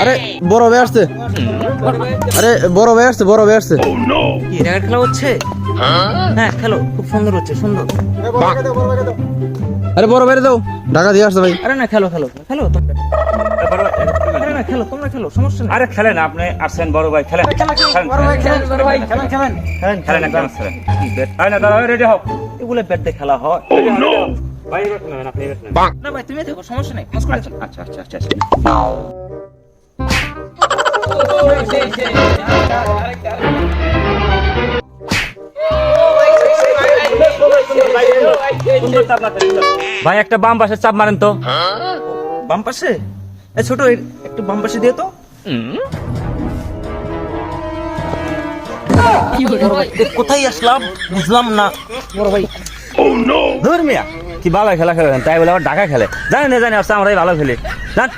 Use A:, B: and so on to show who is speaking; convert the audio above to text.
A: আরে বড় ভাই আসছে, আরে বড় ভাই আসছে, বড় ভাই আসছে।
B: কি র্যাকেট খেলা হচ্ছে? হ্যাঁ খেলো, খুব সুন্দর হচ্ছে, সুন্দর।
A: আরে বড় ভাই দাও, ঢাকা দিয়ে আসছে ভাই।
B: আরে না, খেলো খেলো খেলো তোমরা। আরে না, খেলো তোমরা, খেলো, সমস্যা নেই।
C: আরে খেলেন, আপনি আসছেন বড় ভাই, খেলেন খেলেন একদম খেলেন। আরে না দাঁড়াও, রেডি হও।
B: এগুলো ব্যাট দিয়ে খেলা হয়
C: ভাই এবার খেলেন, আপনি এবার খেলেন।
B: না ভাই, তুমি দেখো, সমস্যা নেই, পাস করে যাও।
C: আচ্ছা আচ্ছা আচ্ছা ভাই একটা বাম পাশে চাপ মারেন তো।
B: বাম পাশে? এই ছোট, একটু বাম পাশে দিয়ে তো। কোথায় আসলাম বুঝলাম না বড় ভাই।
C: ধর মিয়া, কি ভালো খেলা খেলেন, তাই বলে আবার ঢাকা খেলে। জানেন না জানি, আমরাই ভালো খেলি। জান